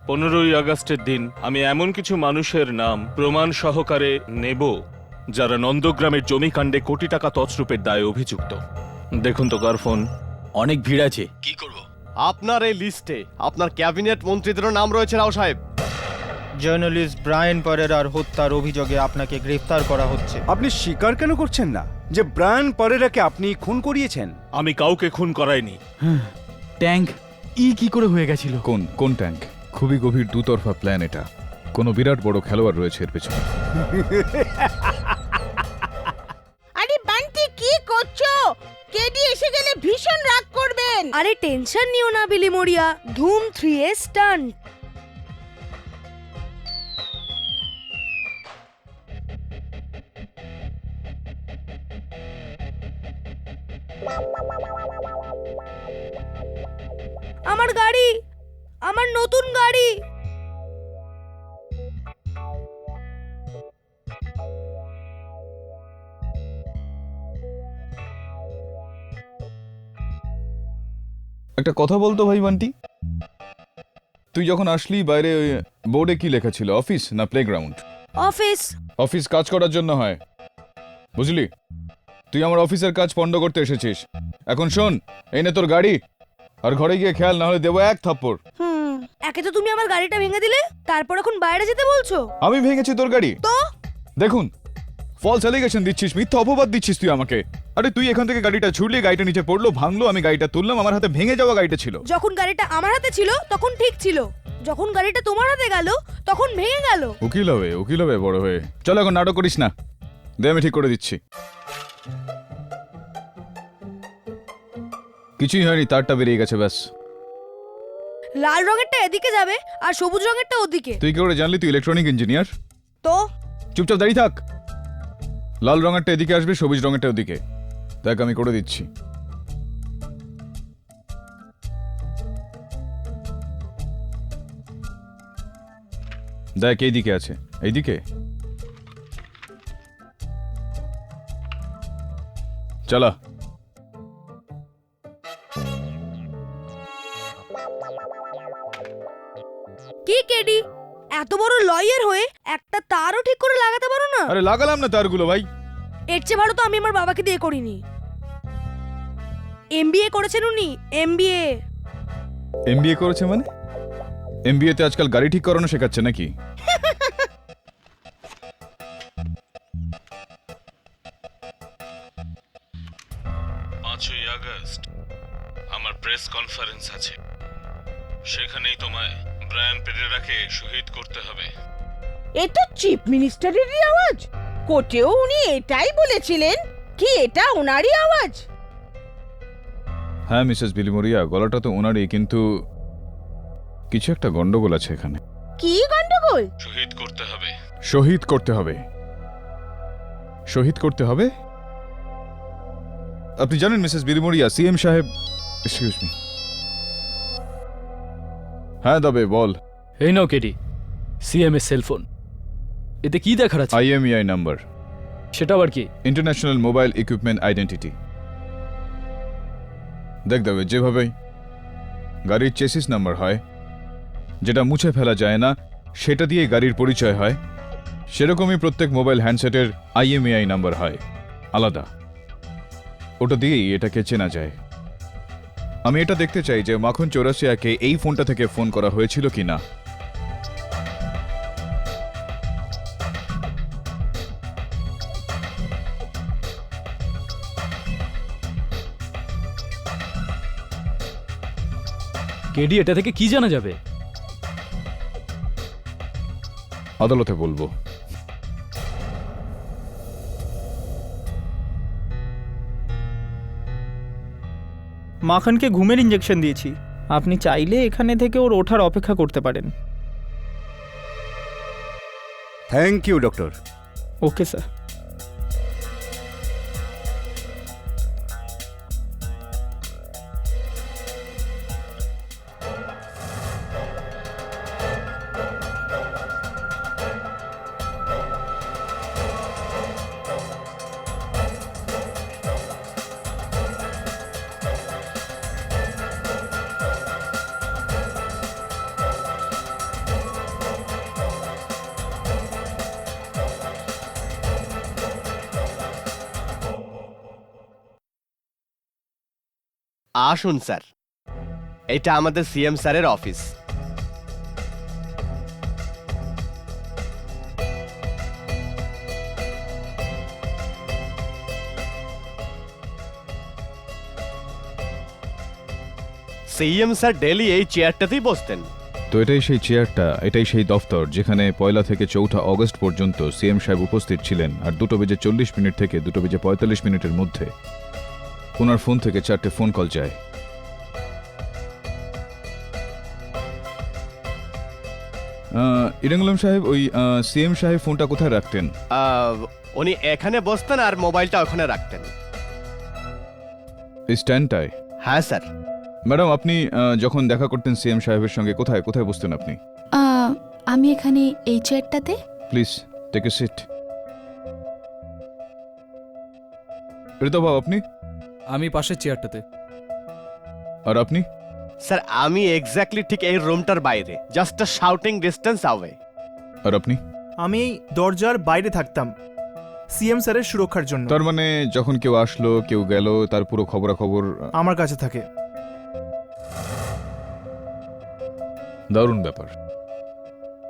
15ই আগস্টের দিন আমি এমন কিছু মানুষের নাম প্রমাণ সহকারে নেব যারা নন্দগ্রামের জমিকাণ্ডে কোটি টাকা তছরূপের দায়ে অভিযুক্ত। দেখুন তো কার ফোন। অনেক ভিড় আছে, কি করব? আপনার এই লিস্টে আপনার ক্যাবিনেট মন্ত্রীদেরও নাম রয়েছে রাও সাহেব। জার্নালিস্ট ব্রায়ান পারেরার হত্যার অভিযোগে আপনাকে গ্রেফতার করা হচ্ছে। আপনি স্বীকার কেন করছেন না যে ব্রায়ান পারেরাকে আপনি খুন করিয়েছেন? আমি কাউকে খুন করাইনি। ট্যাঙ্ক কি করে হয়ে গেছিল? কোন ট্যাঙ্ক? খুবই গভীর দুতরফা প্ল্যান এটা। কোনো বিরাট বড় খেলোয়াড় রয়েছে এর পেছনে। আরে বান্টি কি করছো? কেডি এসে গেলে ভীষণ রাগ করবেন। আরে টেনশন নিও না বিলি মরিয়া, ধুম 3 এর স্টান্ট। আমার গাড়ি, আমার নতুন গাড়ি। একটা কথা বলতো ভাই বান্টি, তুই যখন আসলি বাইরে ওই বোর্ডে কি লেখা ছিল? অফিস না প্লেগ্রাউন্ড? অফিস। অফিস কাজ করার জন্য হয়, বুঝলি? তুই আমার অফিসের কাজ পণ্ড করতে এসেছিস। এখন শোন, এই নে তোর গাড়ি, আর ঘরে গিয়ে খেয়াল, না হলে দেবো এক থাপ্পড়। একে তো তুমি আমার গাড়িটা ভেঙে দিলে, তারপর এখন বাইরে যেতে বলছো? আমি ভেঙেছি তোর গাড়ি? তো দেখুন, ফলস অ্যালিগেশন দিচ্ছিস, মিথ্যা অপবাদ দিচ্ছিস তুই আমাকে। আরে তুই এখান থেকে গাড়িটা ছুড়লি, গাড়িটা নিচে পড়লো, ভাঙলো, আমি গাড়িটা তুললাম, আমার হাতে ভেঙে যাওয়া গাড়িটা ছিল। যখন গাড়িটা আমার হাতে ছিল তখন ঠিক ছিল, যখন গাড়িটা তোমার হাতে গেল তখন ভেঙে গেল। উকিল হবে বড় হয়ে। চল এখন নাটক করিস না, দে আমি ঠিক করে দিচ্ছি। কিছুই হয়নি, তারটা বেরিয়ে গেছে ব্যাস। লাল রঙেরটা এদিকে যাবে আর সবুজ রঙেরটা ওদিকে। তুই কি করে জানলি? তুই ইলেকট্রনিক ইঞ্জিনিয়ার। তো চুপচাপ দাঁড়িয়ে থাক। লাল রঙেরটা এদিকে আসবে, সবুজ রঙেরটা ওদিকে। দেখ আমি করে দিচ্ছি। দেখ এইদিকে আছে, এইদিকে। চলা। কি কেডি, এত বড় লয়ার হয়ে একটা তারও ঠিক করে লাগাতে পারো না? আরে লাগালাম না তারগুলো ভাই। এর চেয়ে ভালো তো আমি আমার বাবাকে দিয়ে করিনি। এমবিএ করেছেন উনি, এমবিএ। এমবিএ করেছে মানে? এমবিএ তে আজকাল গাড়ি ঠিক করানো শেখাচ্ছে নাকি? 5ই আগস্ট আমার প্রেস কনফারেন্স আছে, সেখানেই তোমায় ব্রায়ান পেরেরাকে শহীদ করতে হবে। এ তো চিফ মিনিস্টারেরই আওয়াজ। কোর্টেও উনি এটাই বলেছিলেন কি এটা ওনারই আওয়াজ। হ্যাঁ মিসেস বিলিমোরিয়া, গলাটা তো ওনারই, কিন্তু কিছু একটা গন্ডগোল আছে এখানে। কি গন্ডগোল? শহীদ করতে হবে। শহীদ করতে হবে? শহীদ করতে হবে? আপনি জানেন মিসেস বিলিমোরিয়া, সিএম সাহেব, এক্সকিউজ মি। হ্যাঁ তবে বল। এই নাও কেডি, সিএম এর সেলফোন। এতে কি দেখার আছে? IMEI number. সেটা আবার কি? International mobile equipment identity. দেখ দেবে, যেভাবেই গাড়ির চেসিস নাম্বার হয়, যেটা মুছে ফেলা যায় না, সেটা দিয়ে গাড়ির পরিচয় হয়, সেরকমই প্রত্যেক মোবাইল হ্যান্ডসেটের আইএমইআই নাম্বার হয় আলাদা। ওটা দিয়েই এটাকে চেনা যায়। আমি এটা দেখতে চাই যে মাখন চৌরাসিয়াকে এই ফোনটা থেকে ফোন করা হয়েছিল কিনা। কেডি, এটা থেকে কি জানা যাবে? আদালতে বলবো। মাখনকে ঘুমের ইঞ্জেকশন দিয়েছি, আপনি চাইলে এখানে থেকে ওর ওঠার অপেক্ষা করতে পারেন। Thank you doctor. Okay sir. আসুন স্যার, এটা আমাদের সিএম স্যারের অফিস। সিএম স্যার ডেলি এই চেয়ারটাতেই বসতেন। তো এটাই সেই চেয়ারটা, এটাই সেই দফতর যেখানে 1 থেকে 4 অগস্ট পর্যন্ত সিএম সাহেব উপস্থিত ছিলেন। আর 2:40 থেকে 2:45 মধ্যে ওনার ফোন থেকে 4টে ফোন কল যায়। ইরাঙ্গুলাম সাহেব, ওই সিএম সাহেব ফোনটা কোথায় রাখতেন? উনি এখানে বসতেন আর মোবাইলটা ওখানে রাখতেন। এই স্ট্যান্ডটায়? হ্যাঁ স্যার। ম্যাডাম, আপনি যখন দেখা করতেন সিএম সাহেবের সঙ্গে কোথায় কোথায় বসতেন আপনি? আমি এখানে এই চেয়ারটাতে। Please take a seat. ঋতবাবু, আপনি? আমি পাশের চেয়ারটাতে। আর আপনি? স্যার আমি এক্স্যাক্টলি ঠিক এই রুমটার বাইরে, just a shouting distance away. আর আপনি? আমি এই দরজার বাইরে থাকতাম সিএম স্যারের সুরক্ষার জন্য। তার মানে যখন কেউ আসলো কেউ গেল তার পুরো খবরাখবর আমার কাছে থাকে। দারুণ ব্যাপার।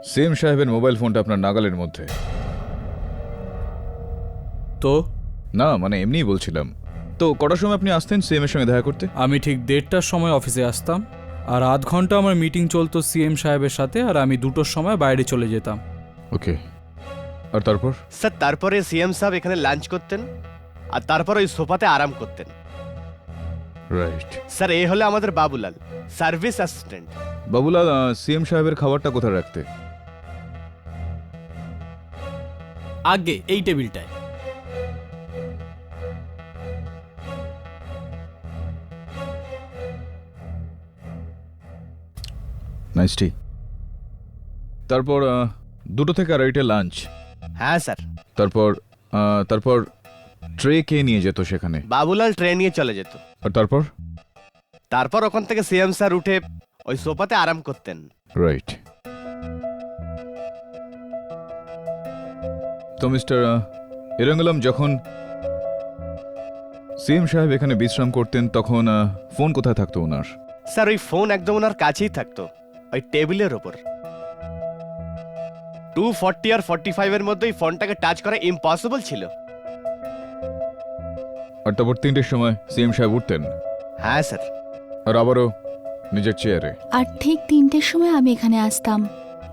সিএম সাহেবের মোবাইল ফোনটা আপনার নাগালের মধ্যে। তো না, মানে এমনিই বলছিলাম। তো কটার সময় আপনি আসতেন সিএম এর সঙ্গে দেখা করতে? আমি ঠিক 1:30টার সময় অফিসে আসতাম, আর আধ ঘন্টা আমার মিটিং চলতো সিএম সাহেবের সাথে, আর আমি 2টোর সময় বাইরে চলে যেতাম। ওকে। আর তারপর? স্যার তারপরে সিএম সাহেব এখানে লাঞ্চ করতেন আর তারপর ওই সোফাতে আরাম করতেন। রাইট। স্যার এই হলো আমাদের Babulal, service assistant. Babulal, CM সাহেবের খাবারটা কোথায় রাখতে? আগে এই টেবিলটায়। নাইস টি। তারপর 2টো থেকে 2:30 লাঞ্চ। হ্যাঁ স্যার। তারপর ট্রে কে নিয়ে যেত সেখানে? বাবুলাল ট্রেন নিয়ে চলে যেত। আর তারপর ওখান থেকে সিএম স্যার উঠে ওই সোফাতে আরাম করতেন। রাইট। তো মিস্টার ইরাঙ্গুলাম, যখন সিএম সাহেব এখানে বিশ্রাম করতেন তখন ফোন কোথায় থাকতো ওনার? স্যার ওই ফোন একদম ওনার কাছেই থাকতো, ওই টেবিলের ওপর। 2:40 আর 45 এর মধ্যে ওই ফোনটাকে টাচ করা ইম্পসিবল ছিল। আর তারপর 3টের সময় সিএম সাহেব উঠতেন? হ্যাঁ স্যার। আর আবারও নিজের চেয়ারে? আর ঠিক 3টের সময় আমি এখানে আসতাম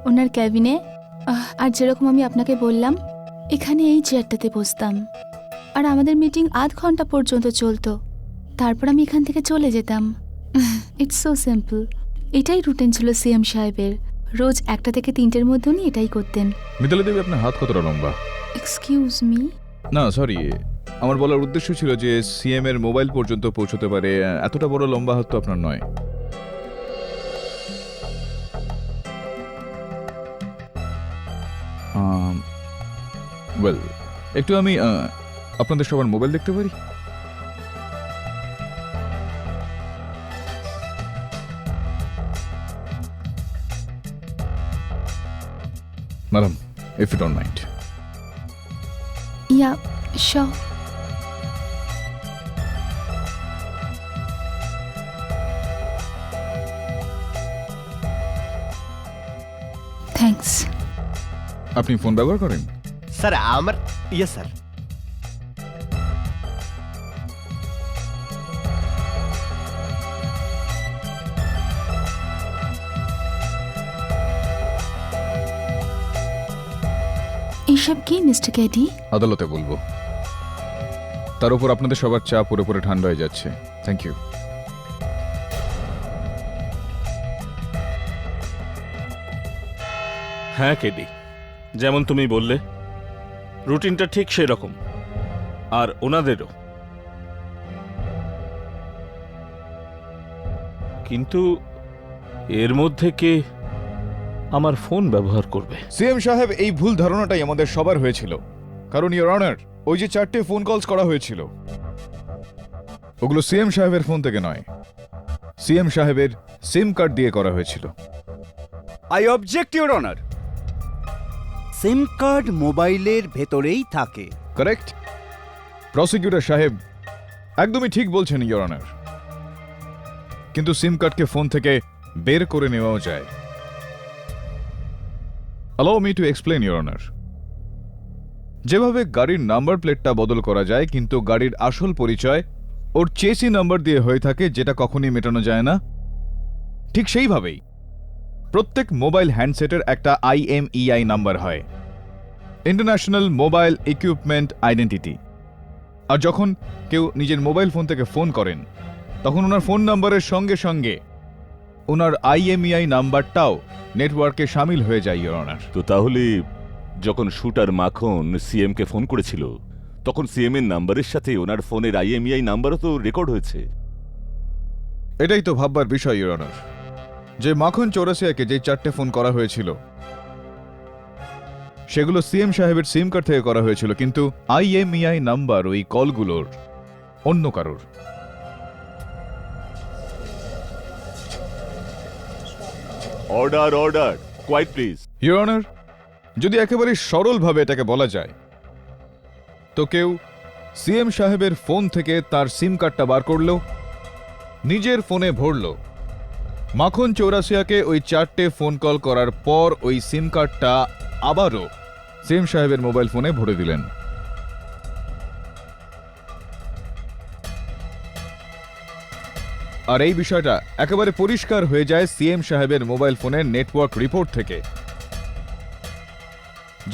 ওনার ক্যাবিনে। আর যেরকম আমি আপনাকে বললাম, এখানে এই চেয়ারটাতে বসতাম। আর আমাদের মিটিং আধ ঘন্টা পর্যন্ত চলতো, তারপর আমি এখান থেকে চলে যেতাম। It's so simple. এটাই রুটিন ছিল সিএম সাহেবের। রোজ 1টা থেকে 3টের মধ্যে উনি এটাই করতেন। মিতালি দেবী, আপনার হাত কতটা লম্বা? Excuse me? না সরি, আমার বলার উদ্দেশ্য ছিল যে সিএম এর মোবাইল পর্যন্ত পৌঁছতে পারে এতটা বড় লম্বা হাত তো আপনার নয়। ওয়েল, একটু আমি আপনাদের সবার মোবাইল দেখতে পারি? Madam, if you don't mind. Yeah, sure. Thanks. আপনি ফোন ব্যবহার করেন? স্যার আমার ইয়ে স্যার। এইসব কি মিস্টার কেডি? আদালতে বলবো। তার উপর আপনাদের সবার চা পুরোপুরি ঠান্ডা হয়ে যাচ্ছে। Thank you. হ্যাঁ কেডি, যেমন তুমি বললে রুটিনটা ঠিক সেরকম, আর ওনাদেরও। কিন্তু এর মধ্যে কে আমার ফোন ব্যবহার করবে? সিএম সাহেব, এই ভুল ধারণাটাই আমাদের সবার হয়েছিল। কারণ ইওর অনার, ওই যে 4টে ফোন কলস করা হয়েছিল ওগুলো সিএম সাহেবের ফোন থেকে নয়, সিএম সাহেবের সিম কার্ড দিয়ে করা হয়েছিল। I object your honour. SIM card মোবাইলের ভেতরেই থাকে। কারেক্ট। প্রসিকিউটর সাহেব একদমই ঠিক বলছেন ইওর অনার। কিন্তু সিম কার্ডকে ফোন থেকে বের করে নেওয়াও যায়। Allow me to explain your honour. যেভাবে গাড়ির নাম্বার প্লেটটা বদল করা যায় কিন্তু গাড়ির আসল পরিচয় ওর চেসি নাম্বার দিয়ে হয়ে থাকে, যেটা কখনই মেটানো যায় না, ঠিক সেইভাবেই প্রত্যেক মোবাইল হ্যান্ডসেটের একটা IMEI নাম্বার হয়, ইন্টারন্যাশনাল মোবাইল ইকুইপমেন্ট আইডেন্টিটি। আর যখন কেউ নিজের মোবাইল ফোন থেকে ফোন করেন তখন ওনার ফোন নাম্বারের সঙ্গে সঙ্গে ওনার IMEI নাম্বারটাও নেটওয়ার্কে সামিল হয়ে যায় ইওর অনার। তো তাহলে যখন শুটার মাখন সিএম কে ফোন করেছিল তখন সিএম এর নাম্বারের সাথে ওনার ফোনের IMEI নাম্বারও তো রেকর্ড হয়েছে। এটাই তো ভাববার বিষয় ইওর অনার, যে মাখন চৌরাসিয়াকে যে 4টে ফোন করা হয়েছিল সেগুলো সিএম সাহেবের সিম কার্ড থেকে করা হয়েছিল, কিন্তু IMEI নাম্বার ওই কলগুলোর অন্য কারোর। Order order, quiet please. Your honour, যদি একেবারে সরলভাবে এটাকে বলা যায় তো কেউ সিএম সাহেবের ফোন থেকে তার সিম কার্ডটা বার করল, নিজের ফোনে ভরল, মাখন চৌরাসিয়াকে ওই 4টে ফোন কল করার পর ওই সিম কার্ডটা আবারও সিএম সাহেবের মোবাইল ফোনে ভরে দিলেন। আর এই বিষয়টা একেবারে পরিষ্কার হয়ে যায় সিএম সাহেবের মোবাইল ফোনের নেটওয়ার্ক রিপোর্ট থেকে,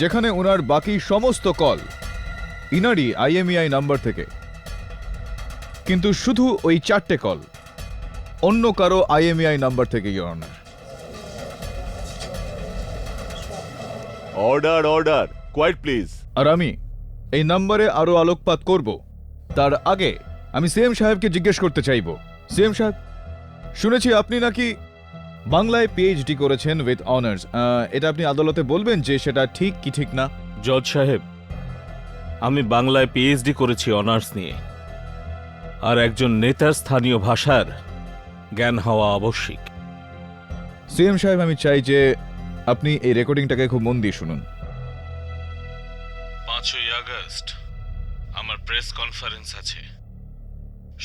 যেখানে ওনার বাকি সমস্ত কল ইনারই IMEI নাম্বার থেকে, কিন্তু শুধু ওই 4টে কল অন্য কারো IMEI নাম্বার থেকে your honour. Order order, quiet please. আর আমি এই নাম্বারে আরো আলোকপাত করব তার আগে আমি সিএম সাহেবকে জিজ্ঞেস করতে চাইব, সিএম সাহেব, শুনেছি আপনি নাকি বাংলায় PhD করেছেন উইথ অনার্স। এটা আপনি আদালতে বলবেন যে সেটা ঠিক কি ঠিক না? জজ সাহেব, আমি বাংলায় PhD করেছি অনার্স নিয়ে, আর একজন নেতার স্থানীয় ভাষার জ্ঞান হওয়া আবশ্যিক। সিএম সাহেব, আমি চাই যে আপনি এই রেকর্ডিংটাকে খুব মন দিয়ে শুনুন। 5ই আগস্ট আমার প্রেস কনফারেন্স আছে,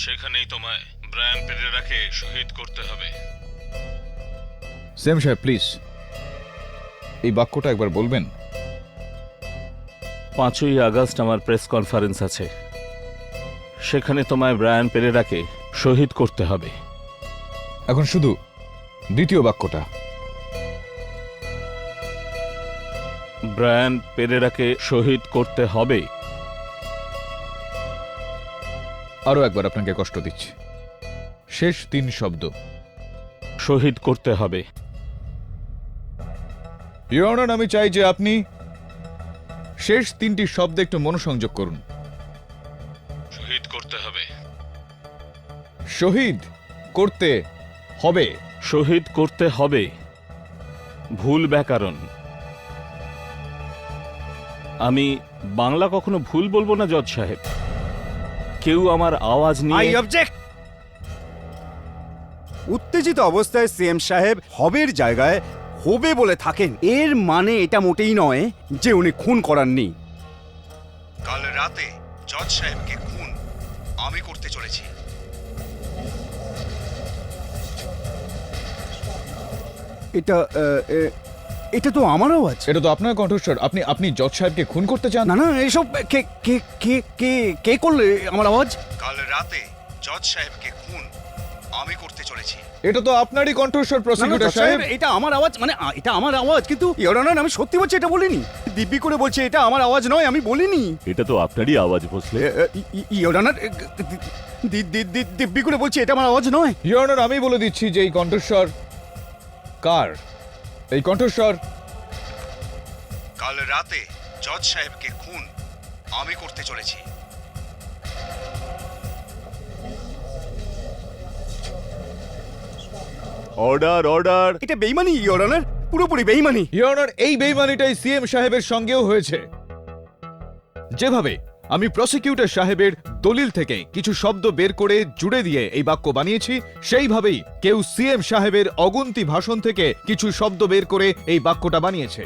সেখানেই তোমায় ব্রায়ান পেরেরাকে শহীদ করতে হবে। সিএম সাহেব প্লিজ এই বাক্যটা একবার বলবেন। 5ই আগস্ট আমার প্রেস কনফারেন্স আছে, সেখানে তোমায় ব্রায়ান পেরেরাকে শহীদ করতে হবে। এখন শুধু দ্বিতীয় বাক্যটা। ব্রায়ান পেরেরাকে শহীদ করতে হবে। আরো একবার আপনাকে কষ্ট দিচ্ছি, শেষ 3 শব্দ। শহীদ করতে হবে। ইওর অনার, আমি চাই যে আপনি শেষ 3টি শব্দে একটু মনোসংযোগ করুন। শহীদ করতে হবে। শহীদ করতে হবে। শহীদ করতে হবে। ভুল ব্যাকরণ। আমি বাংলা কখনো ভুল বলবো না জজ সাহেব। কেউ আমার আওয়াজ আই নিয়ে অবজেক্ট। উত্তেজিত অবস্থায় সিএম সাহেব হবের জায়গায় হবে বলে থাকেন, এর মানে এটা মোটেই নয় যে উনি খুন করাননি। কাল রাতে জজ সাহেবকে খুন আমি করতে চলেছি। এটা তো আমার আওয়াজ। এটা তো আপনার কণ্ঠস্বর। আপনি জজ সাহেবকে খুন করতে চান? না না, এসব কে কে কে কে কে করলে আমার আওয়াজ? কাল রাতে জজ সাহেবকে খুন আমি করতে চলেছি। এটা তো আপনারই কণ্ঠস্বর প্রসিকিউটর সাহেব। এটা আমার আওয়াজ, মানে এটা আমার আওয়াজ, কিন্তু ইওর অনার আমি সত্যি বলছি এটা বলিনি। দিব্যি করে বলছি এটা আমার আওয়াজ নয়, আমি বলিনি। এটা তো আপনারই আওয়াজ ভোসলে। ইওর অনার দিব্যি করে বলছি এটা আমার আওয়াজ নয়। ইওর অনার, আমি বলে দিচ্ছি যে এই কণ্ঠস্বর কার? এই কণ্ঠস্বর কাল রাতে জজ সাহেবকে খুন আমি করতে চলেছি। Order order. এটা বেইমানি ইওর অনার, পুরোপুরি বেইমানি। ইওর অনার, এই বেইমানিটাই সিএম সাহেবের সঙ্গেও হয়েছে। যেভাবে আমি প্রসিকিউটর সাহেবের দলিল থেকে কিছু শব্দ বের করে জুড়ে দিয়ে এই বাক্য বানিয়েছি, সেইভাবেই কেউ সিএম সাহেবের অগুন্তি ভাষণ থেকে কিছু শব্দ বের করে এই বাক্যটা বানিয়েছে।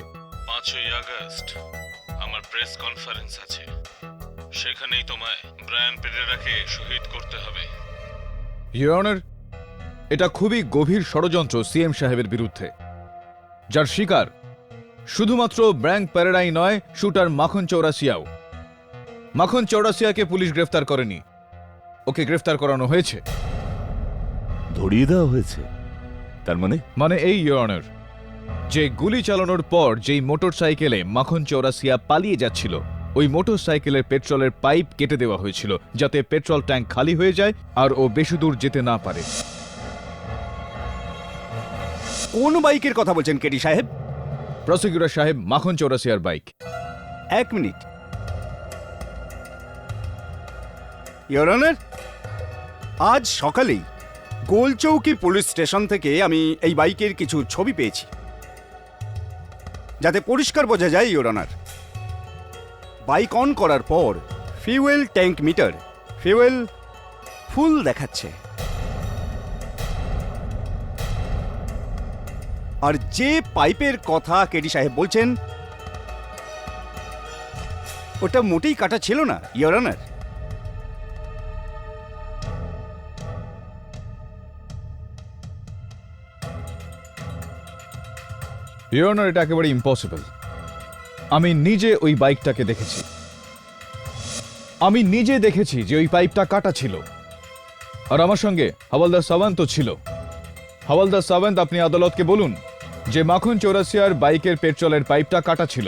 5ই আগস্ট আমার প্রেস কনফারেন্স আছে, সেখানেই তোমায় ব্রায়ান পেরেরাকে শহীদ করতে হবে। ইওর অনার, এটা খুবই গভীর ষড়যন্ত্র সিএম সাহেবের বিরুদ্ধে, যার শিকার শুধুমাত্র ব্র্যাঙ্ক প্যারাডাই নয়, শুটার মাখন চৌরাসিয়াও। মাখন চৌরাসিয়াকে পুলিশ গ্রেফতার করেনি, ওকে গ্রেফতার করানো হয়েছে। ধরিয়ে দেওয়া হয়েছে তার মানে এই ইওর অনার, যে গুলি চালানোর পর যেই মোটর সাইকেলে মাখন চৌরাসিয়া পালিয়ে যাচ্ছিল, ওই মোটর সাইকেলের পেট্রোলের পাইপ কেটে দেওয়া হয়েছিল যাতে পেট্রোল ট্যাঙ্ক খালি হয়ে যায় আর ও বেশি দূর যেতে না পারে। কোন বাইকের কথা বলছেন কেডি সাহেব? প্রসিকিউটর সাহেব, মাখন চৌরাসিয়ার বাইক। 1 মিনিট। ইওর অনার, আজ সকালেই গোলচৌকি পুলিশ স্টেশন থেকে আমি এই বাইকের কিছু ছবি পেয়েছি, যাতে পরিষ্কার বোঝা যায় ইওর অনার, বাইক অন করার পর ফিউয়েল ট্যাঙ্ক মিটার ফিউয়েল ফুল দেখাচ্ছে, আর যে পাইপের কথা কেডি সাহেব বলছেন ওটা মোটেই কাটা ছিল না ইওর অনার। ইওর অনার, এটা একেবারে ইম্পসিবল। আমি নিজে ওই বাইকটাকে দেখেছি, আমি নিজে দেখেছি যে ওই পাইপটা কাটা ছিল, আর আমার সঙ্গে হাওয়ালদার সাওয়ান্ত ছিল। হাওয়ালদার সাওয়ান্ত, আপনি আদালতকে বলুন যে মাখন চৌরাসিয়ার বাইকের পেট্রোলের পাইপটা কাটা ছিল।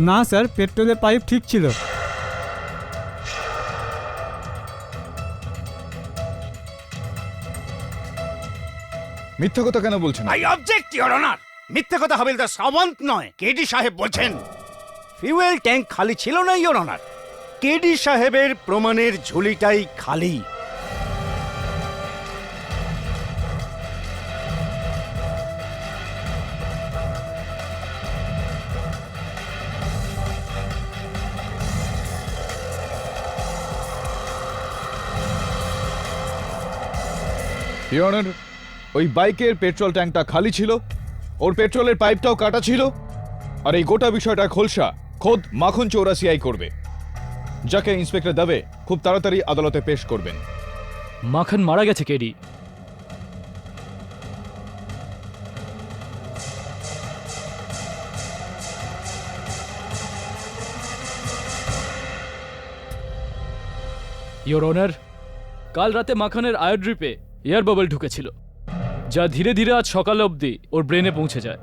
না স্যার, পেট্রোলের পাইপ ঠিক ছিল। মিথ্যা কথা কেন বলছেন? আই অবজেক্ট ইওর অনার, মিথ্যে কথা হাবিলদার সাওয়ান্ত নয়, কেডি সাহেব বলছেন। ফিউয়েল ট্যাঙ্ক খালি ছিল না ইওর অনার, কেডি সাহেবের প্রমাণের ঝুলিটাই খালি। ইওর অনার, ওই বাইকের পেট্রোল ট্যাঙ্কটা খালি ছিল, ওর পেট্রোলের পাইপটাও কাটা ছিল, আর এই গোটা বিষয়টা খোলসা খোদ মাখন চৌরাসিয়াই করবে, যাকে ইন্সপেক্টর দবে খুব তাড়াতাড়ি আদালতে পেশ করবেন। মাখন মারা গেছে কেডি। ইওর অনার, কাল রাতে মাখনের আয়োড্রিপে এয়ার বাবল ঢুকেছিল, যা ধীরে ধীরে আজ সকাল অবধি ওর ব্রেনে পৌঁছে যায়,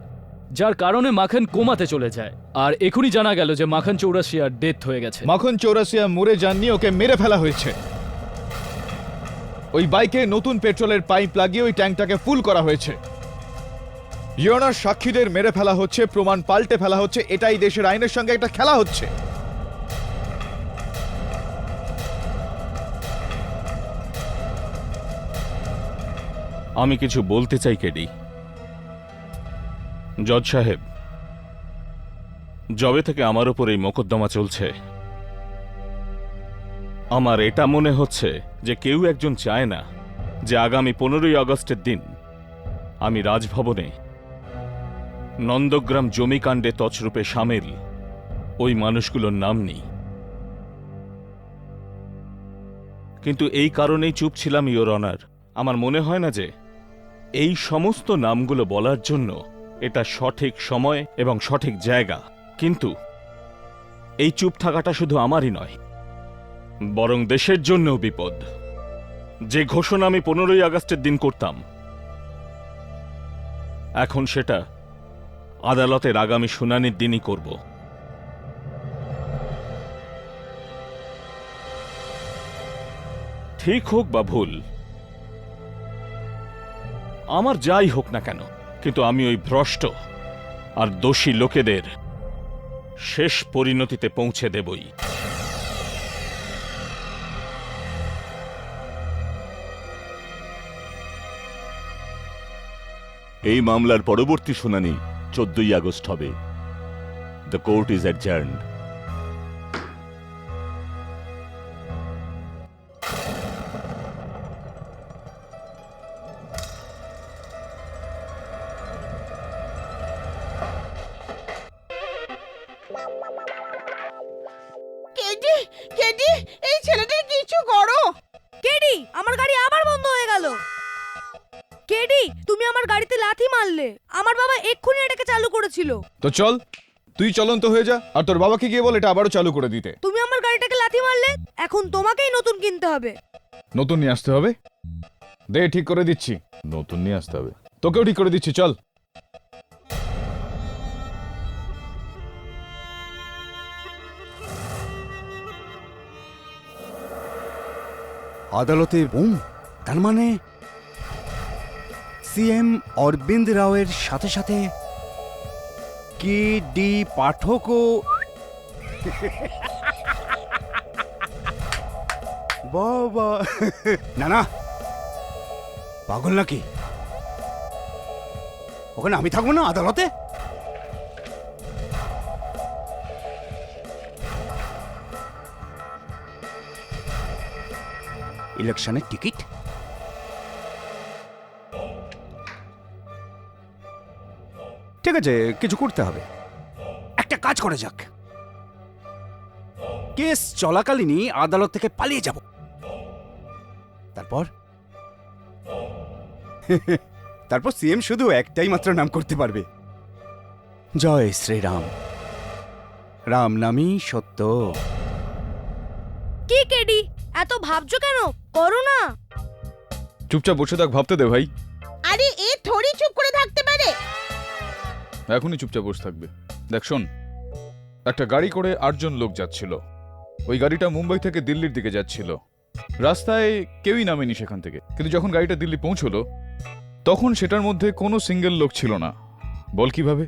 যার কারণে মাখন কোমাতে চলে যায়। আর এখনই জানা গেল যে মাখন চৌরাসিয়ার ডেথ হয়ে গেছে। মাখন চৌরাসিয়া মরে যাননি, ওকে মেরে ফেলা হয়েছে। ওই বাইকে নতুন পেট্রোলের পাইপ লাগিয়ে ওই ট্যাঙ্কটাকে ফুল করা হয়েছে। ইওর অনার, সাক্ষীদের মেরে ফেলা হচ্ছে, প্রমাণ পাল্টে ফেলা হচ্ছে, এটাই দেশের আইনের সঙ্গে একটা খেলা হচ্ছে। আমি কিছু বলতে চাই কেডি। জজ সাহেব, যবে থেকে আমার উপর এই মোকদ্দমা চলছে, আমার এটা মনে হচ্ছে যে কেউ একজন চায় না যে আগামী 15ই আগস্টের দিন আমি রাজভবনে নন্দগ্রাম জমিকাণ্ডে তছরূপে সামিল ওই মানুষগুলোর নাম নিই। কিন্তু এই কারণেই চুপ ছিলাম ইওর অনার। আমার মনে হয় না যে এই সমস্ত নামগুলো বলার জন্য এটা সঠিক সময় এবং সঠিক জায়গা। কিন্তু এই চুপ থাকাটা শুধু আমারই নয়, বরং দেশের জন্যও বিপদ। যে ঘোষণা আমি 15ই আগস্টের দিন করতাম, এখন সেটা আদালতের আগামী শুনানির দিনই করব। ঠিক হোক বা ভুল, আমার যাই হোক না কেন, কিন্তু আমি ওই ভ্রষ্ট আর দোষী লোকেদের শেষ পরিণতিতে পৌঁছে দেবই। এই মামলার পরবর্তী শুনানি 14ই আগস্ট হবে। The court is adjourned. KD, KD, এই ছেলেটার কিছু করো। কেডি, আমার গাড়ি আবার বন্ধ হয়ে গেল। ছিল। তো চল, তুই চলন্ত হয়ে যা, আর তোর বাবাকে গিয়ে বল এটা আবারও চালু করে দিতে। তুমি আমার গাড়িটাকে লাথি মারলে, এখন তোমাকেই নতুন কিনতে হবে। নতুন নিয়ে আসতে হবে? দে, ঠিক করে দিচ্ছি। নতুন নিয়ে আসতে হবে, তোকেও ঠিক করে দিচ্ছি, চল। আদালতে বোম, তার মানে সিএম অরবিন্দ রাওয়ের সাথে সাথে কে ডি পাঠকও। বাবা, না না, পাগল নাকি? ওখানে আমি থাকবো না আদালতে? ইলেকশনের টিকিট? ঠিক আছে, কিছু করতে হবে। একটা কাজ করে যাক, কেস চলাকালীনই আদালত থেকে পালিয়ে যাব। তারপর তারপর সিএম শুধু একটাই মাত্র নাম করতে পারবে, জয় শ্রীরাম। রাম নামই সত্য। কি কেডি, এত ভাবছো কেন? করো না। চুপচাপ বসে থাক, ভাবতে দে ভাই। আরে এ থোড়ি চুপ করে থাকতে পারে। এখনই চুপচাপ বসে থাকবে। দেখ শোন, একটা গাড়ি করে 8 জন লোক যাচ্ছিল। ওই গাড়িটা মুম্বাই থেকে দিল্লির দিকে যাচ্ছিল। রাস্তায় কেউই নামেনি সেখান থেকে, কিন্তু যখন গাড়িটা দিল্লি পৌঁছলো তখন সেটার মধ্যে কোনো সিঙ্গেল লোক ছিল না। বল কিভাবে?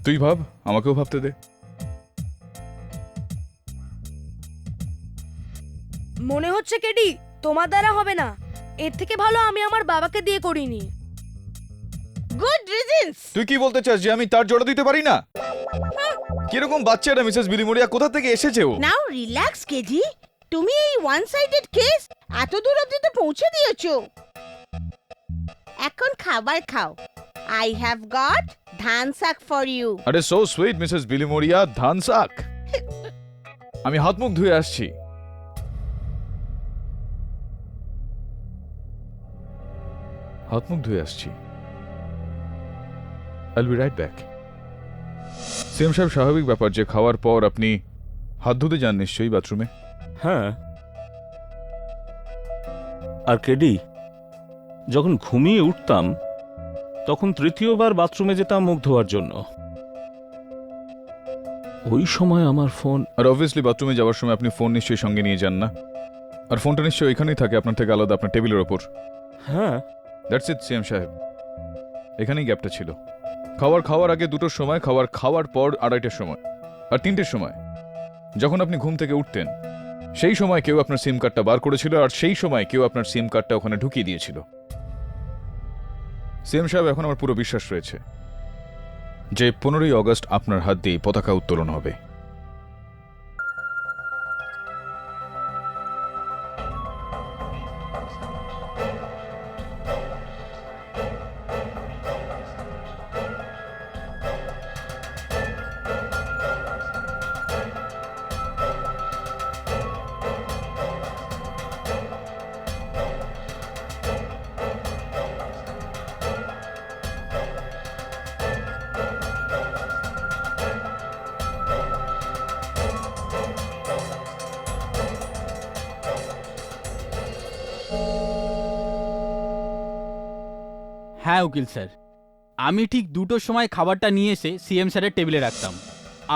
তুই ভাব, আমাকেও ভাবতে দে। মনে হচ্ছে কেডি তোমার দ্বারা হবে না। এর থেকে ভালো আমি আমার বাবাকে দিয়ে করিনি। Good reasons. তুই কি বলতে চাস যে আমি তার জোড়া দিতে পারি না? কিরকম বাচ্চাটা মিসেস বিলিমোরিয়া, কোথা থেকে এসেছে ও? নাও রিল্যাক্স কেজি, তুমি এই ওয়ান সাইডেড কেস এত দূর অবধি তো পৌঁছে দিয়েছো। এখন খাবার খাও। আই হ্যাভ গট ধান শাক ফর ইউ। আরে সো সুইট মিসেস বিলিমোরিয়া, ধান শাক। আমি হাত মুখ ধুয়ে আসছি। হাত মুখ ধুয়ে আসছি। I'll be right back. CM সাহেব, স্বাভাবিক ব্যাপার যে খাওয়ার পর আপনি হাত ধুতে যান নিশ্চয়ই বাথরুমে। হ্যাঁ। আর কেডি, যখন ঘুমিয়ে উঠতাম তখন তৃতীয়বার বাথরুমে যেতাম মুখ ধোয়ার জন্য। ওই সময় আমার ফোন। আর অবভিয়াসলি বাথরুমে যাওয়ার সময় আপনি ফোন নিশ্চয়ই সঙ্গে নিয়ে যান না, আর ফোনটা নিশ্চয়ই এখানেই থাকে আপনার থেকে আলাদা, আপনার টেবিলের ওপর। হ্যাঁ, দ্যাটস ইট সিএম সাহেব, এখানেই গ্যাপটা ছিল। খাওয়ার আগে 2টোর সময়, খাওয়ার পর 2:30টার সময়, আর 3টের সময় যখন আপনি ঘুম থেকে উঠতেন সেই সময় কেউ আপনার সিম কার্ডটা বার করেছিল, আর সেই সময় কেউ আপনার সিম কার্ডটা ওখানে ঢুকিয়ে দিয়েছিল। সিএম সাহেব, এখন আমার পুরো বিশ্বাস রয়েছে যে 15ই অগস্ট আপনার হাত দিয়ে পতাকা উত্তোলন হবে। হ্যাঁ উকিল স্যার, আমি ঠিক 2টোর সময় খাবারটা নিয়ে এসে সিএম স্যারের টেবিলে রাখতাম,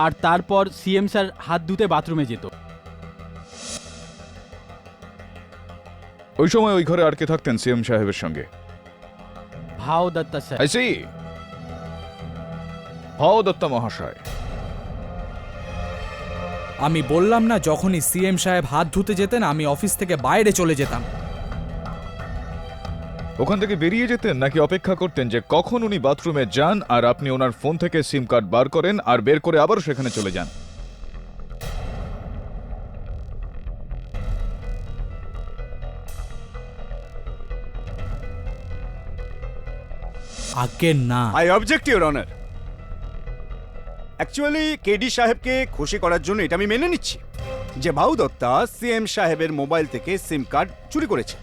আর তারপর সিএম স্যার হাত ধুতে বাথরুমে যেত। ওই সময় ওই ঘরে আর কে থাকতেন সিএম সাহেবের সঙ্গে? ভাও দত্তা স্যার। I see. ভাও দত্তা মহাশয়। আমি বললাম না, যখনই সিএম সাহেব হাত ধুতে যেতেন আমি অফিস থেকে বাইরে চলে যেতাম। ওখান থেকে বেরিয়ে যেতেন নাকি অপেক্ষা করতেন যে কখন উনি বাথরুমে যান আর আপনি ওনার ফোন থেকে সিম কার্ড বার করেন আর বের করে আবারও সেখানে চলে যান? আগে না। I object your honour. Actually KD সাহেবকে খুশি করার জন্য এটা আমি মেনে নিচ্ছি যে ভাউ দত্তা সিএম সাহেবের মোবাইল থেকে সিম কার্ড চুরি করেছে।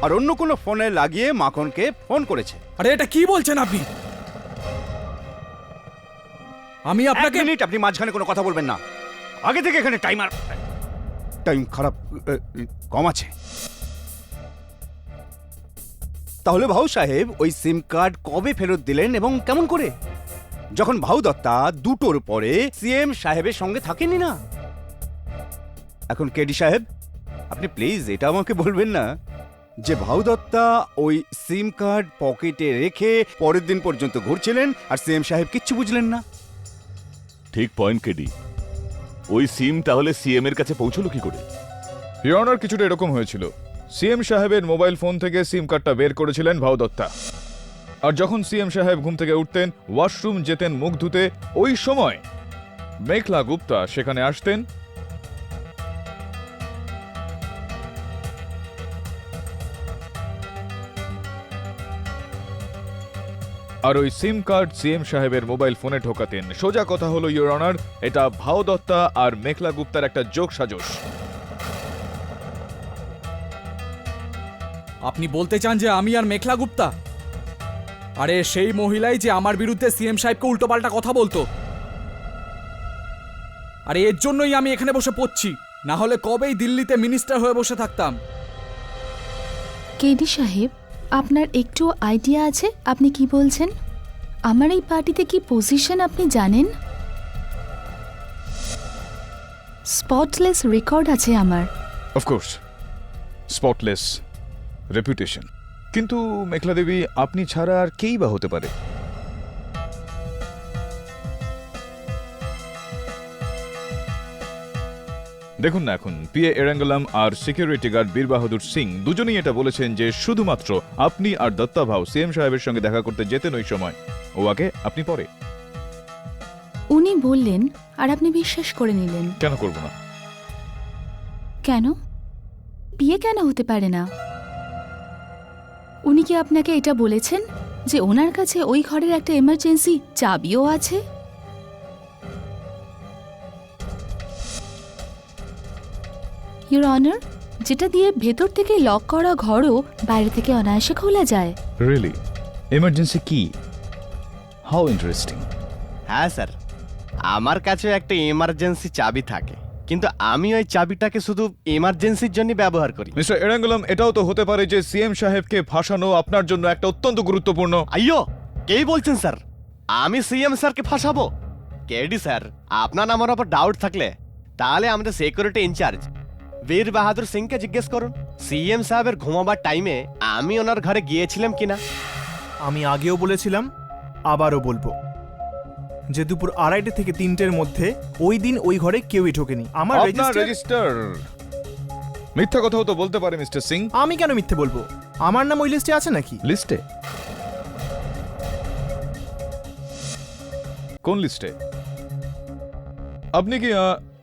আর অন্য কোনো ফোনে লাগিয়ে মাখনকে ফোন করেছে। আরে এটা কি বলছেন আপনি? আমি আপনাকে এক মিনিট, আপনি মাঝখানে কোনো কথা বলবেন না। আগে থেকে এখানে টাইম খারাপ কম আছে। তাহলে ভাউ সাহেব ওই সিম কার্ড কবে ফেরত দিলেন এবং কেমন করে, যখন ভাউ দত্তা 2টোর পরে সিএম সাহেবের সঙ্গে থাকেনি না? এখন কেডি সাহেব, আপনি প্লিজ এটা আমাকে বলবেন না যে ভাউ দত্তা ওই সিম কার্ড পকেটে রেখে পরের দিন পর্যন্ত ঘুরছিলেন আর সিএম সাহেব কিচ্ছু বুঝলেন না। ঠিক পয়েন্ট কেডি। ওই সিম তাহলে সিএম এর কাছে পৌঁছলো কি করে? ইওর অনার, কিছুটা এরকম হয়েছিল। সিএম সাহেবের মোবাইল ফোন থেকে সিম কার্ডটা বের করেছিলেন ভাউ দত্তা, আর যখন সিএম সাহেব ঘুম থেকে উঠতেন, ওয়াশরুম যেতেন মুখ ধুতে, ওই সময় মেঘলা গুপ্তা সেখানে আসতেন আর ওই সিম কার্ড সিএম সাহেবের মোবাইল ফোনে ঢোকাতেন। সোজা কথা হলো ইওর অনার, এটা ভাউ দত্তা আর মেঘলা গুপ্তার একটা যোগ সাজশ। আপনি বলতে চান যে আমি আর মেঘলা গুপ্তা? আরে সেই মহিলাই যে আমার বিরুদ্ধে সিএম সাহেবকে উল্টোপাল্টা কথা বলতো। আরে এর জন্যই আমি এখানে বসে পড়ছি, না হলে কবেই দিল্লিতে মিনিস্টার হয়ে বসে থাকতাম। কেডি সাহেব, আপনার একটু আইডিয়া আছে আপনি কি বলছেন? আমার এই পার্টিতে কি পজিশন আপনি জানেন? স্পটলেস রেকর্ড আছে আমার। Of course, spotless reputation. কিন্তু মেঘলা দেবী, আপনি ছাড়া আর কেই বা হতে পারে? দেখুন না, এখন পিএ এরাঙ্গলাম আর সিকিউরিটি গার্ড বীর বাহাদুর সিং দুজনেই এটা বলেছেন যে শুধুমাত্র আপনি আর দত্তা ভাউ সিএম সাহেবের সঙ্গে দেখা করতে যেতেন ওই সময়। ও আগে, আপনি পরে। উনি বললেন আর আপনি বিশ্বাস করে নিলেন। কেন করব না? কেন? বিয়ে কেন হতে পারে না? উনি কি আপনাকে এটা বলেছেন যে ওনার কাছে ওই ঘরের একটা এমার্জেন্সি চাবিও আছে? ইওর অনার, যেটা দিয়ে ভেতর থেকে লক করা ঘরও বাইরে থেকে অনায়াসে খোলা যায়। রিয়েলি? এমার্জেন্সি কি? How interesting. হ্যাঁ স্যার, আমার কাছে একটা এমার্জেন্সি চাবি থাকে, কিন্তু আমি ওই চাবিটাকে শুধু এমার্জেন্সির জন্য ব্যবহার করি। মিস্টার এরাঙ্গলাম, এটাও তো হতে পারে যে সিএম সাহেবকে ফাঁসানো আপনার জন্য একটা অত্যন্ত গুরুত্বপূর্ণ। আইয়ো, কেই বলছেন স্যার? আমি সিএম স্যারকে ফাঁসাবো? কেডি স্যার, আপনার আমার ওপর ডাউট থাকলে তাহলে আমাদের সিকিউরিটি ইনচার্জ বীর বাহাদুর সিংকে জিজ্ঞেস করুন। সিএম সাহেবের ঘুমাবার টাইমে আমি ওনার ঘরে গিয়েছিলাম কিনা। আমি আগেও বলেছিলাম, আবারও বলবো, যে দুপুর 2:30 থেকে 3টের মধ্যে ওই দিন ওই ঘরে কেউই ঢোকেনি। আমার রেজিস্টার মিথ্যা কথাও তো বলতে পারে মিস্টার সিং। আমি কেন মিথ্যে বলবো? আমার নাম ওই লিস্টে আছে নাকি? লিস্টে? কোন লিস্টে? আপনি কি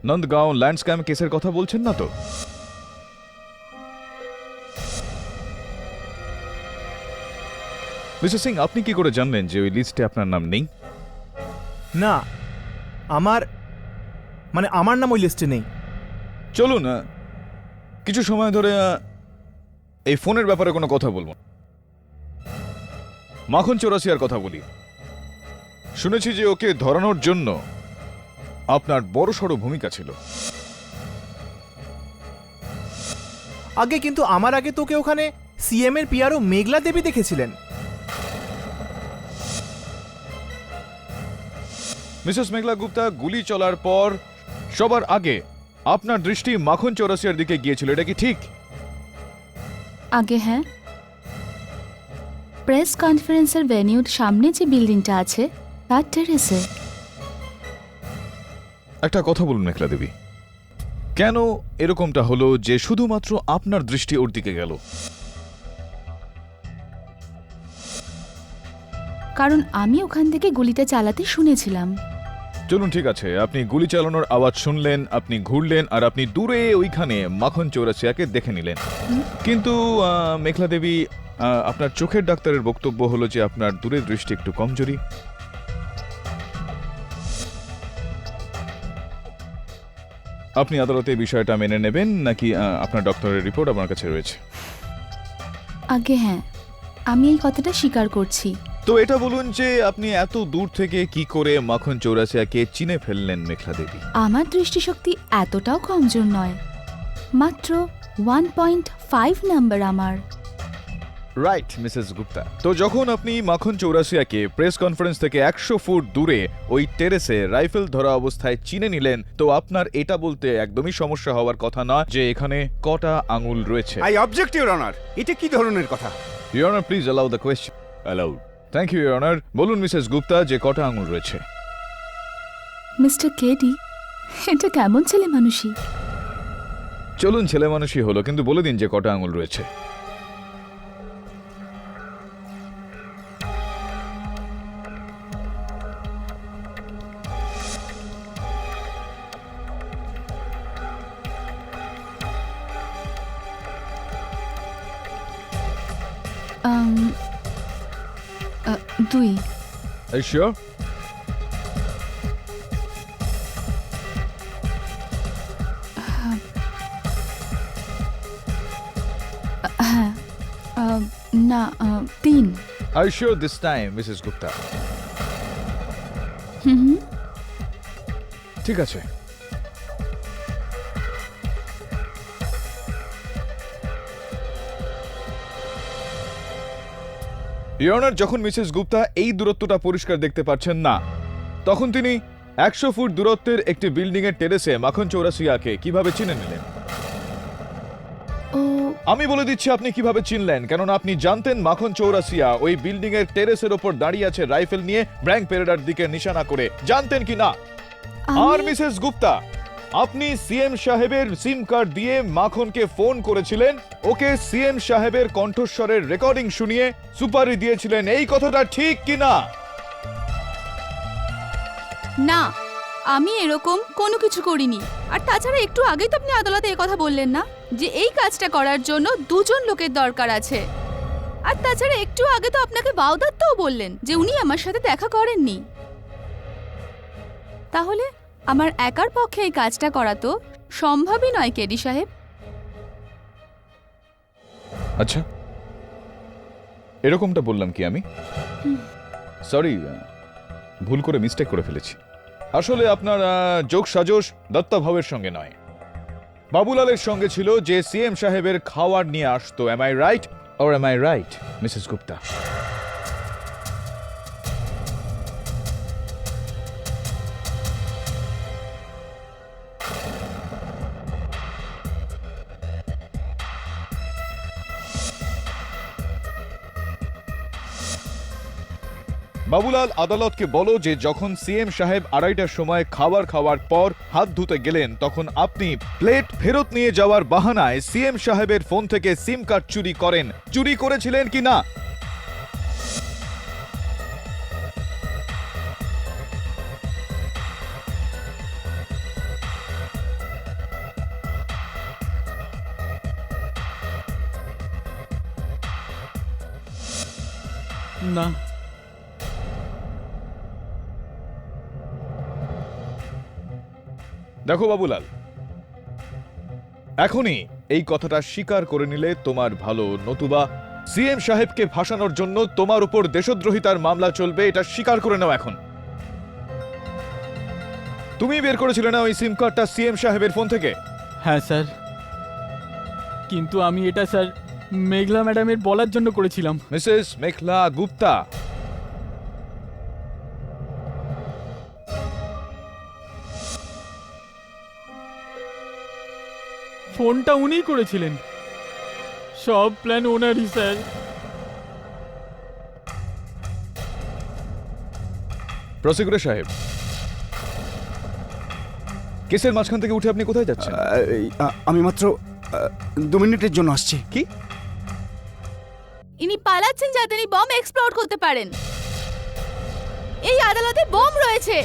নন্দগাঁও ল্যান্ড স্ক্যাম কেসের কথা বলছেন না তো? মিস্টার সিং, আপনি কি করে জানলেন যে ওই লিস্টে আপনার নাম নেই? না, আমার নাম ওই লিস্টে নেই। চলুন কিছু সময় ধরে এই ফোনের ব্যাপারে কোনো কথা বলবো। মাখন চৌরাসিয়ার কথা বলি। শুনেছি যে ওকে ধরানোর জন্য আপনার বড়সড় ভূমিকা ছিল। আগে, কিন্তু আমার আগে তোকে ওখানে সিএম এর পিআরও মেঘলা দেবী দেখেছিলেন। মিসেস মেঘলা গুপ্তা, গুলি চলার পর সবার আগে আপনার দৃষ্টি মাখন চৌরাসিয়ার দিকে গিয়েছিল, এটা কি ঠিক? আগে হ্যাঁ, প্রেস কনফারেন্সের ভেনিউর সামনে যে বিল্ডিংটা আছে তার টেরেসে। একটা কথা বলুন মেঘলা দেবী, কেন এরকমটা হলো যে শুধুমাত্র আপনার দৃষ্টি ওর দিকে গেল? কারণ আমি ওখান থেকে গুলিটা চালাতে শুনেছিলাম। চলুন ঠিক আছে, আপনি গুলি চালানোর আওয়াজ শুনলেন, আপনি ঘুরলেন আর আপনি দূরে ওইখানে মাখন চৌরাসিয়াকে দেখে নিলেন। কিন্তু মেঘলা দেবী, আপনার চোখের ডাক্তারের বক্তব্য হলো যে আপনার দূরের দৃষ্টি একটু কমজোরি। আপনি আদালতে এই বিষয়টা মেনে নেবেন নাকি আপনার ডক্টরের রিপোর্ট আমার কাছে রয়েছে? আগে হ্যাঁ, আমি এই কথাটা স্বীকার করছি। তো এটা বলুন যে আপনি এত দূর থেকে কি করে মাখন চৌরাসিয়াকে চিনে ফেললেন মেঘলা দেবী? আমার দৃষ্টিশক্তি এতটাও কমজোর নয়, মাত্র 1.5 নাম্বার আমার। Right Mrs Gupta. তো যখন আপনি মাখন চৌরাসিয়াকে প্রেস কনফারেন্স থেকে 100 ফুট দূরে ওই টেরেসে রাইফেল ধরা অবস্থায় চিনে নিলেন, তো আপনার এটা বলতে একদমই সমস্যা হওয়ার কথা না যে এখানে কটা আঙুল রয়েছে। আই অবজেক্ট ইওর অনার, এটা কি ধরনের কথা? Your honour please allow the question. Allowed. Thank you your honour. বলুন মিসেস গুপ্তা যে কটা আঙুল রয়েছে? মিস্টার কেডি, এটা কেমন ছেলে মানুষই? চলুন ছেলে মানুষই হলো, কিন্তু বলে দিন যে কটা আঙুল রয়েছে। দুই। Are you sure? হ্যাঁ, না, 3। Are you sure this time, Mrs. Gupta? হুম। ঠিক আছে। ইওর অনার, যখন মিসেস গুপ্তা এই দূরত্বটা পরিষ্কার দেখতে পাচ্ছেন না, তখন তিনি 100 ফুট দূরত্বের একটি বিল্ডিং এর টেরেসে মাখন চৌরাসিয়াকে কিভাবে চিনে নিলেন? আমি বলে দিচ্ছি আপনি কিভাবে চিনলেন, কেননা আপনি জানতেন মাখন চৌরাসিয়া ওই বিল্ডিং এর টেরেসের ওপর দাঁড়িয়ে আছে রাইফেল নিয়ে ব্র্যাঙ্ক পেরেডার দিকে নিশানা করে, জানতেন কি না? আর মিসেস গুপ্তা, আপনি সিএম সাহেবের সিম কার্ড দিয়ে মাখনকে ফোন করেছিলেন, ওকে সিএম সাহেবের কণ্ঠস্বরের রেকর্ডিং শুনিয়ে সুপারি দিয়েছিলেন, এই কথাটা ঠিক কি না? না, আমি এরকম কোনো কিছু করিনি। আর তাছাড়া একটু আগেই তো আপনি আদালতে এই কথা বললেন না যে এই কাজটা করার জন্য 2 জন লোকের দরকার আছে। আর তাছাড়া একটু আগে তো আপনাকে বাউদত্তও বললেন যে উনি আমার সাথে দেখা করেননি। তাহলে আমার একার পক্ষে এই কাজটা করা তো সম্ভবই নয় কেডি সাহেব। আচ্ছা, এরকমটা বললাম কি আমি? সরি, ভুল করে মিস্টেক করে ফেলেছি। আসলে আপনার যোগ সাজস দত্তাভাবের সঙ্গে নয়, বাবুলালের সঙ্গে ছিল, যে সিএম সাহেবের খাওয়ার নিয়ে আসতো। Am I right or am I right Mrs Gupta? Babulal, আদালতকে বলো যে যখন সিএম সাহেব 2:30টার সময় খাবার খাওয়ার পর হাত ধুতে গেলেন, তখন আপনি প্লেট ফেরত নিয়ে যাওয়ার বাহানায় সিএম সাহেবের ফোন থেকে সিম কার্ড চুরি করেন। চুরি করেছিলেন কি না? না। দেখো বাবুলাল, এখনই এই কথাটা স্বীকার করে নিলে তোমার ভালো, নতুবা সিএম সাহেবকে ফাঁসানোর জন্য তোমার উপর দেশদ্রোহিতার মামলা চলবে। এটা স্বীকার করে নাও এখন। তুমি বের করেছিলে না ওই সিম কার্ডটা সিএম সাহেবের ফোন থেকে? হ্যাঁ স্যার, কিন্তু আমি এটা স্যার মেঘলা ম্যাডামের বলার জন্য করেছিলাম। মিসেস মেঘলা গুপ্তা, ফোনটা উনিই করেছিলেন, সব প্ল্যান ওনারই স্যার। প্রসিকিউটর সাহেব, কেসের মাঝখান থেকে উঠে আপনি কোথায় যাচ্ছেন? আমি মাত্র 2 মিনিটের জন্য আসছি। কি? ইনি পালাচ্ছেন যাতে ইনি বম এক্সপ্লোড করতে পারেন। এই আদালতে বম রয়েছে।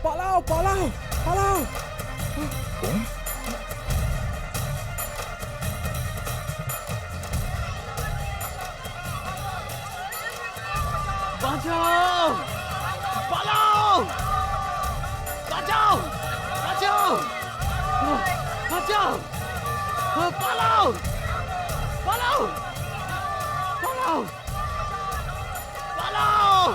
পালাও পালাও পালাও! বাঁচাও! পালাও! বাঁচাও! বাঁচাও! বাঁচাও! পালাও! পালাও পালাও পালাও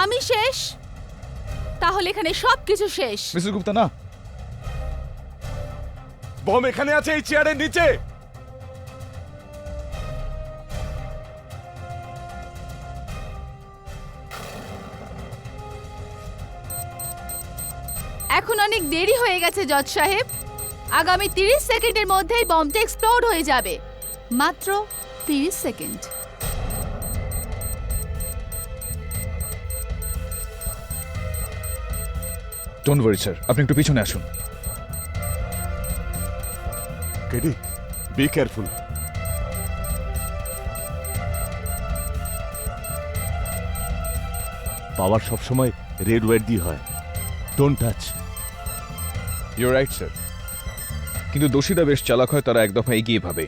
আমি শেষ, তাহলে এখানে সবকিছু শেষ। মিসেস গুপ্তা না, বম এখানে আছে, এই চেয়ারের নিচে। এখন অনেক দেরি হয়ে গেছে জজ সাহেব। আগামী 30 সেকেন্ডের মধ্যেই বমটা এক্সপ্লোড হয়ে যাবে। মাত্র 30 সেকেন্ড। ডোন্ট ওয়ারি স্যার, আপনি একটু পিছনে আসুন। KD, be careful. পাওয়ার সবসময় রেড ওয়াইট দিয়ে হয়। Don't touch. Your right sir, কিন্তু দোষীরা বেশ চালাক হয়, তারা এক দফা এগিয়ে ভাবে।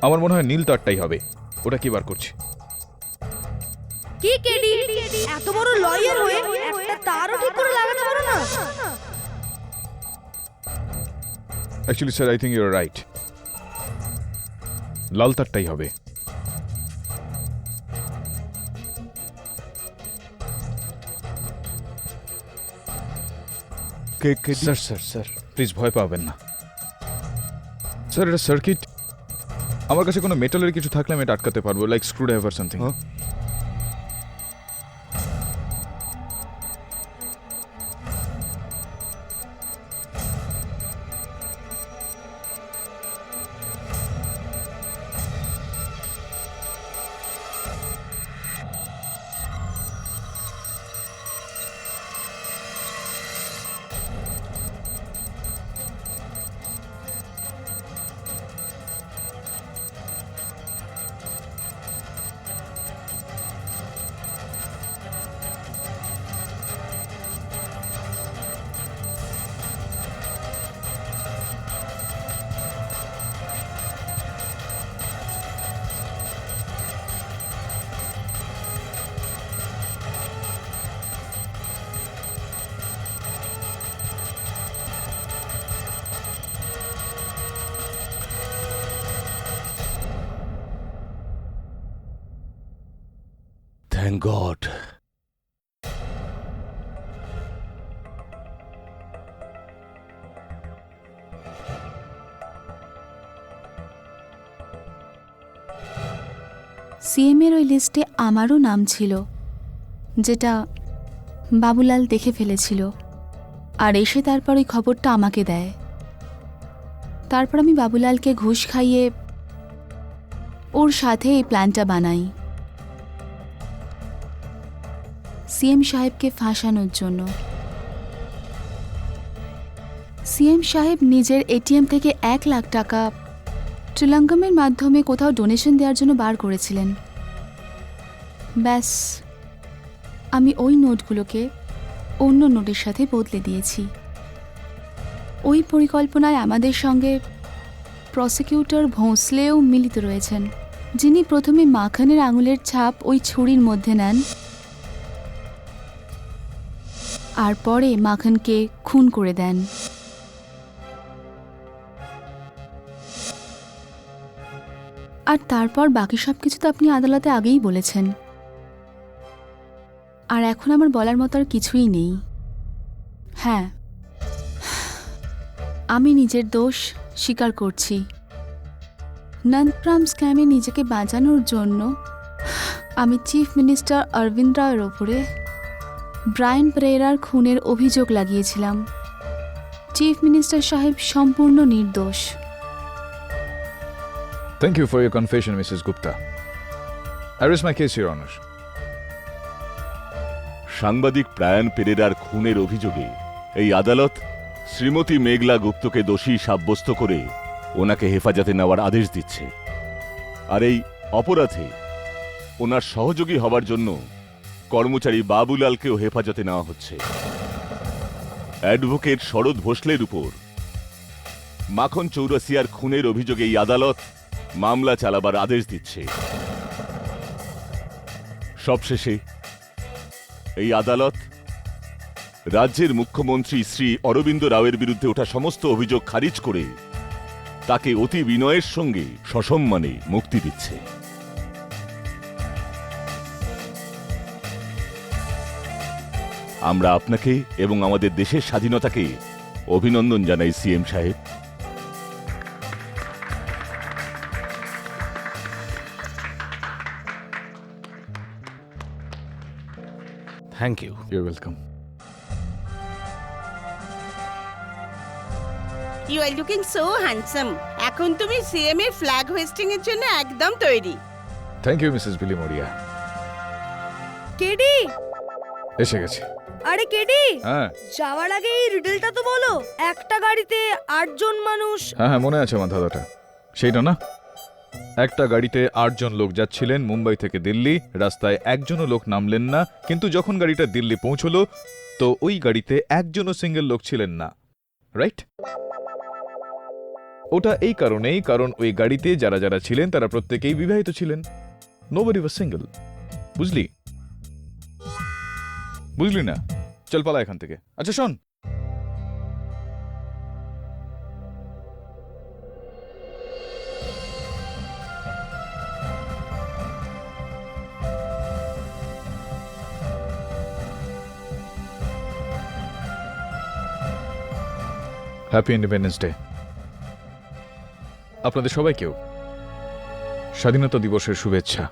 আমার মনে হয় নীল তারটাই হবে। ওটা কি বার করছি? কি কেডি, এত বড় লয়ার হয়ে একটা তারও ঠিক করে লাগাতে পারো না? Actually sir, I think your right. লাল তারটাই হবে। স্যার স্যার স্যার, প্লিজ ভয় পাবেন না স্যার। এটা সার্কিট। আমার কাছে কোনো মেটালের কিছু থাকলে আমি এটা আটকাতে পারবো, like screw driver something. Thank God. সিএমের ওই লিস্টে আমারও নাম ছিল, যেটা বাবুলাল দেখে ফেলেছিল, আর এসে তারপর ওই খবরটা আমাকে দেয়। তারপর আমি বাবুলালকে ঘুষ খাইয়ে ওর সাথে এই প্ল্যানটা বানাই, সিএম সাহেবকে ফাঁসানোর জন্য। সিএম সাহেব নিজের এটিএম থেকে 1 লাখ টাকা ট্রিলাঙ্গমের মাধ্যমে কোথাও ডোনেশন দেওয়ার জন্য বার করেছিলেন। ব্যাস, আমি ওই নোটগুলোকে অন্য নোটের সাথে বদলে দিয়েছি। ওই পরিকল্পনায় আমাদের সঙ্গে প্রসিকিউটর ভোঁসলেও মিলিত রয়েছেন, যিনি প্রথমে মাখনের আঙুলের ছাপ ওই ছুরির মধ্যে নেন, আর পরে মাখনকে খুন করে দেন। আর তারপর বাকি সব কিছু তো আপনি আদালতে আগেই বলেছেন। আর এখন আমার বলার মতো আর কিছুই নেই। হ্যাঁ, আমি নিজের দোষ স্বীকার করছি। নন্দরাম স্ক্যামে নিজেকে বাঁচানোর জন্য আমি চিফ মিনিস্টার অরবিন্দ রায়ের ওপরে ব্রায়ান পেরেরার খুনের অভিযোগ লাগিয়েছিলাম। চিফ মিনিস্টার সাহেব সম্পূর্ণ নির্দোষ। Thank you for your confession, Mrs. Gupta. I raise my case, Your Honor. সাংবাদিক ব্রায়ান পেরেরার খুনের অভিযোগে এই আদালত শ্রীমতী মেঘলা গুপ্তকে দোষী সাব্যস্ত করে ওনাকে হেফাজতে নেওয়ার আদেশ দিচ্ছে। আর এই অপরাধে ওনার সহযোগী হবার জন্য কর্মচারী বাবুলালকেও হেফাজতে নেওয়া হচ্ছে। অ্যাডভোকেট শরৎ ভোসলের উপর মাখন চৌরাসিয়ার খুনের অভিযোগে এই আদালত মামলা চালাবার আদেশ দিচ্ছে। সবশেষে এই আদালত রাজ্যের মুখ্যমন্ত্রী শ্রী অরবিন্দ রাওয়ের বিরুদ্ধে ওঠা সমস্ত অভিযোগ খারিজ করে তাকে অতি বিনয়ের সঙ্গে সসম্মানে মুক্তি দিচ্ছে। আমরা আপনাকে এবং আমাদের দেশের স্বাধীনতাকে অভিনন্দন জানাই সিএম সাহেব। Thank you. You're welcome. You are looking so handsome. এখন তুমি সিএম এর ফ্ল্যাগ হোয়েস্টিং এর জন্য একদম তৈরি। থ্যাংক ইউ মিসেস বিলি মরিয়া। কেডি, এসে গেছে। আরে কেডি, হ্যাঁ যাওয়ার আগে এই রিডলটা তো বলো। একটা গাড়িতে 8 জন মানুষ। হ্যাঁ মনে আছে আমার ধাঁধাটা, সেইটা না? একটা গাড়িতে 8 জন লোক যাচ্ছিলেন মুম্বাই থেকে দিল্লি। রাস্তায় একজনও লোক নামলেন না, কিন্তু যখন গাড়িটা দিল্লি পৌঁছলো তো ওই গাড়িতে একজনও সিঙ্গেল লোক ছিলেন না, রাইট? ওটা এই কারণেই, কারণ ওই গাড়িতে যারা যারা ছিলেন তারা প্রত্যেকেই বিবাহিত ছিলেন। নোবডি ওয়াজ সিঙ্গেল। বুঝলি? বুঝলি না? চল পালা এখান থেকে। আচ্ছা শোন, হ্যাপি ইন্ডিপেন্ডেন্স ডে আপনাদের সবাইকেও। স্বাধীনতা দিবসের শুভেচ্ছা।